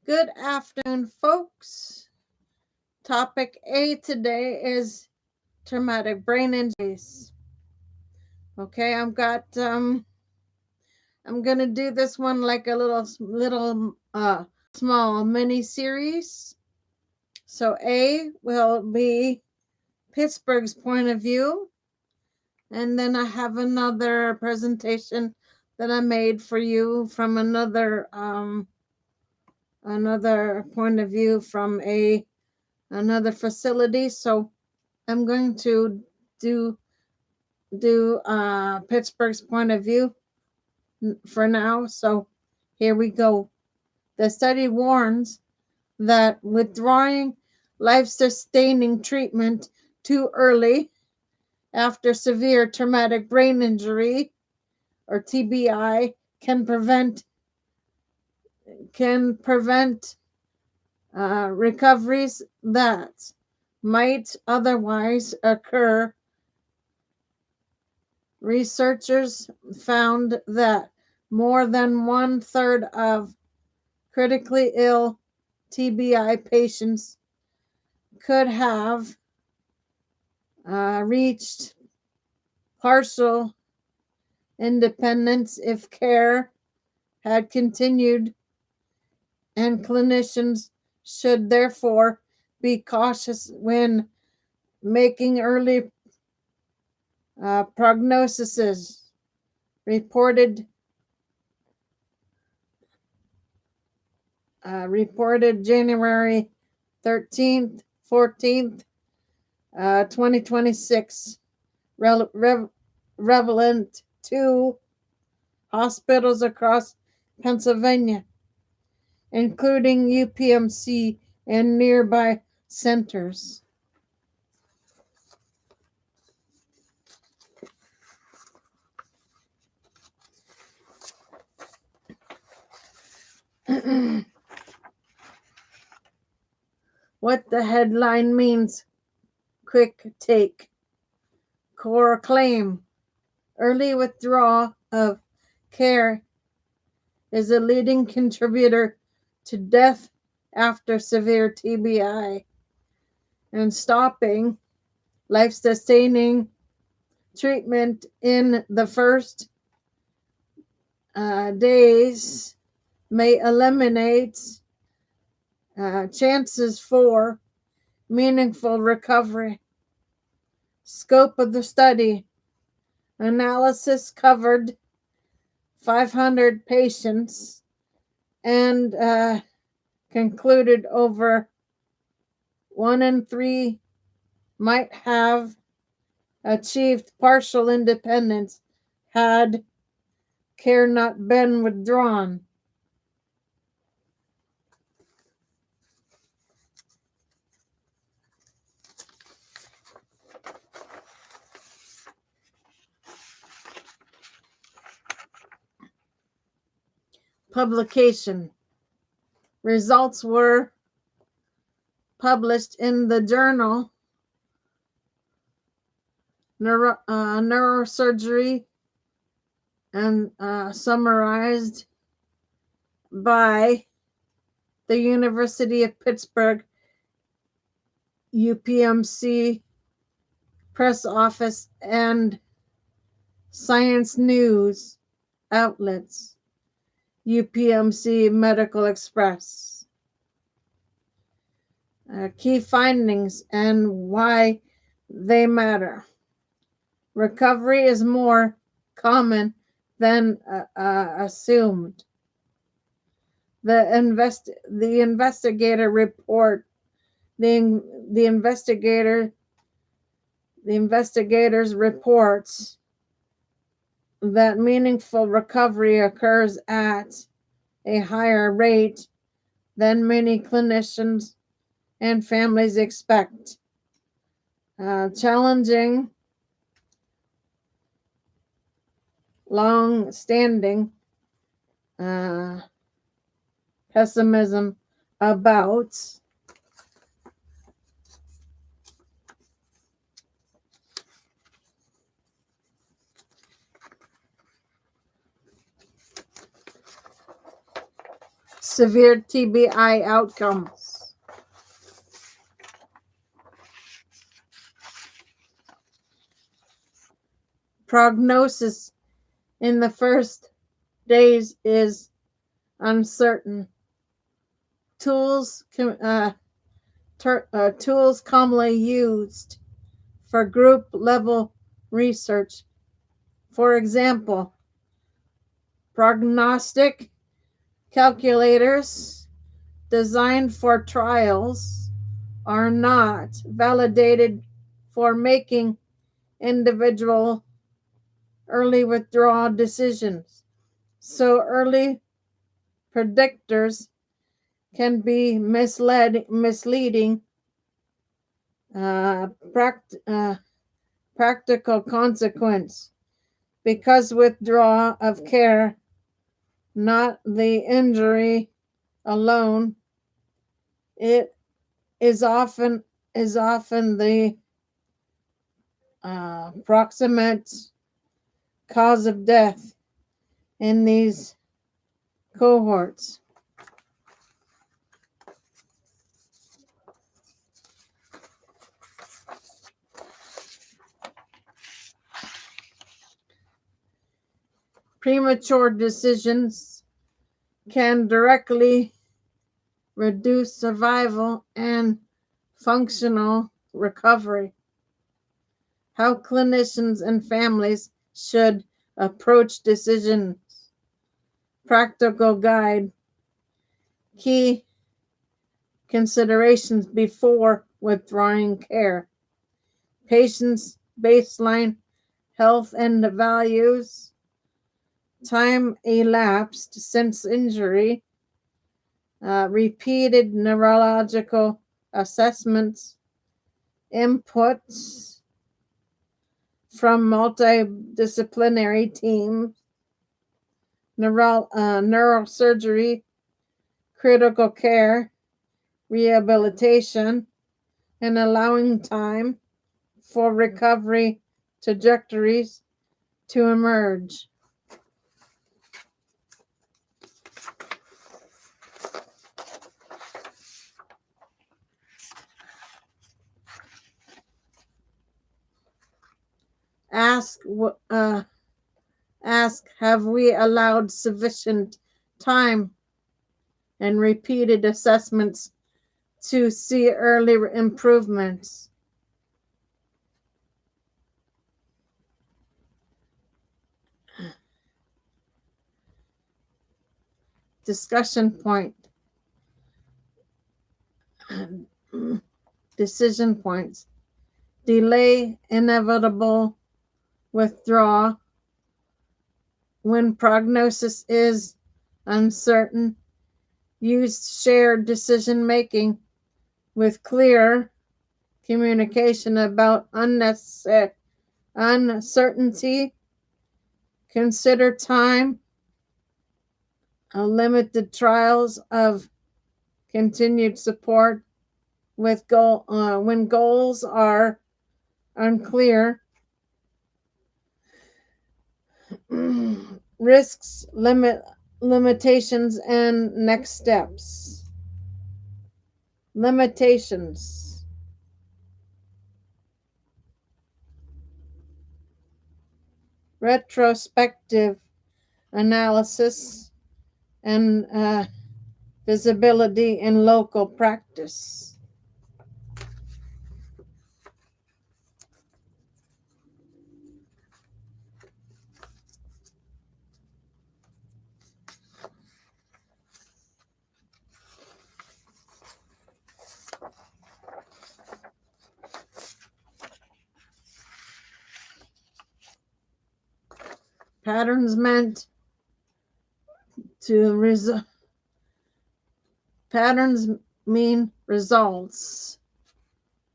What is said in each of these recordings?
Good afternoon, folks. Topic A today is traumatic brain injuries. Okay, I'm gonna do this one like a little small mini series. So A will be Pittsburgh's point of view, and then I have another presentation that I made for you from another point of view from another facility. So I'm going to do Pittsburgh's point of view for now. So here we go. The study warns that withdrawing life-sustaining treatment too early after severe traumatic brain injury or TBI can prevent recoveries that might otherwise occur. Researchers found that more than one-third of critically ill TBI patients could have reached partial independence if care had continued, and clinicians should therefore be cautious when making early prognoses. Reported January 13th, 14th, 2026, relevant to hospitals across Pennsylvania, including UPMC and nearby centers. What the headline means: quick take. Core claim: early withdrawal of care is a leading contributor to death after severe TBI, and stopping life-sustaining treatment in the first days may eliminate chances for meaningful recovery. Scope of the study: analysis covered 500 patients and concluded over 1 in 3 might have achieved partial independence had care not been withdrawn. Publication: results were published in the journal Neurosurgery and summarized by the University of Pittsburgh UPMC press office and science news outlets. UPMC Medical Express. Key findings and why they matter. Recovery is more common than assumed. The investigator report. The investigators reports that meaningful recovery occurs at a higher rate than many clinicians and families expect. Challenging long-standing pessimism about severe TBI outcomes. Prognosis in the first days is uncertain. Tools commonly used for group level research. For example, prognostic calculators designed for trials are not validated for making individual early withdrawal decisions. So early predictors can be misleading. Practical consequence, because withdrawal of care, not the injury alone, it is often the proximate cause of death in these cohorts. Premature decisions can directly reduce survival and functional recovery. How clinicians and families should approach decisions. Practical guide. Key considerations before withdrawing care. Patient's baseline health and values. Time elapsed since injury. Repeated neurological assessments. Inputs from multidisciplinary teams. Neurosurgery, critical care, rehabilitation, and allowing time for recovery trajectories to emerge. Ask, have we allowed sufficient time and repeated assessments to see early improvements? Discussion point. Decision points. Delay inevitable withdrawal when prognosis is uncertain. Use shared decision making with clear communication about uncertainty. Consider time. Limited trials of continued support with when goals are unclear. Risks, limitations, and next steps. Limitations. Retrospective analysis and visibility in local practice. Patterns meant to patterns mean results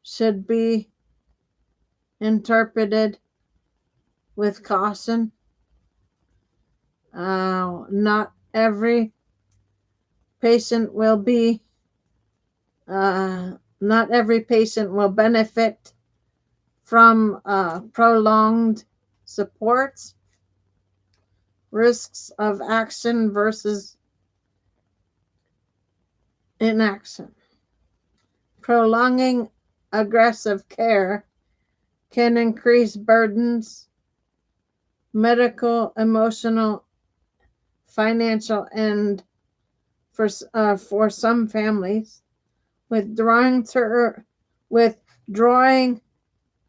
should be interpreted with caution. Not every patient will be not every patient will benefit from prolonged supports. Risks of action versus inaction. Prolonging aggressive care can increase burdens, medical, emotional, financial, and for some families, withdrawing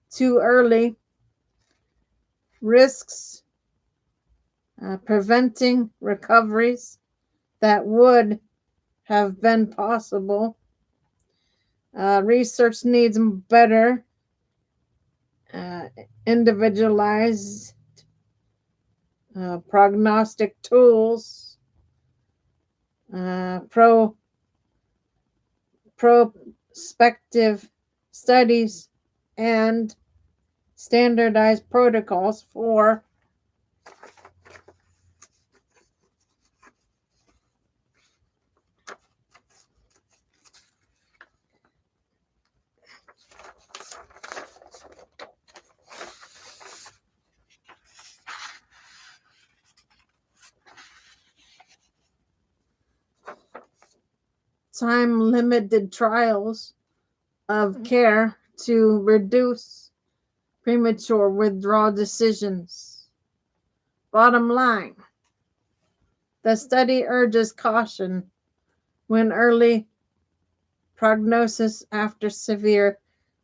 too early risks preventing recoveries that would have been possible. Research needs better uh, individualized prognostic tools, uh, pro prospective studies, and standardized protocols for time limited trials of care to reduce premature withdrawal decisions. Bottom line, the study urges caution when early prognosis after severe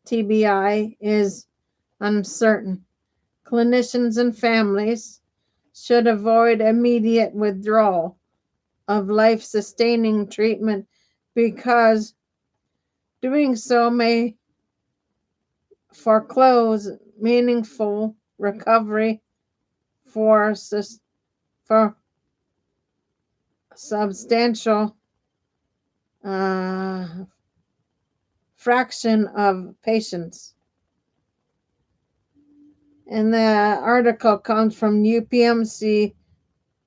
TBI is uncertain. Clinicians and families should avoid immediate withdrawal of life sustaining treatment because doing so may foreclose meaningful recovery for, for substantial uh, fraction of patients. And the article comes from UPMC,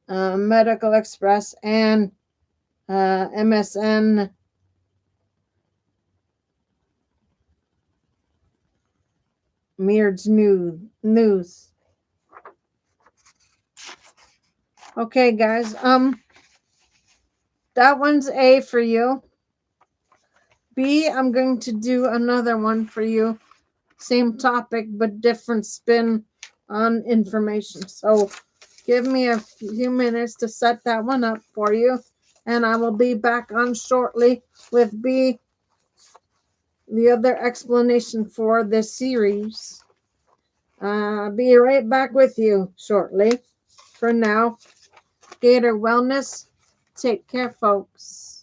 Medical Express, and MSN Mears News. Okay, guys. That one's A for you. B, I'm going to do another one for you. Same topic, but different spin on information. So give me a few minutes to set that one up for you. And I will be back on shortly with B, the other explanation for this series. Be right back with you shortly. For now, Gator Wellness. Take care, folks.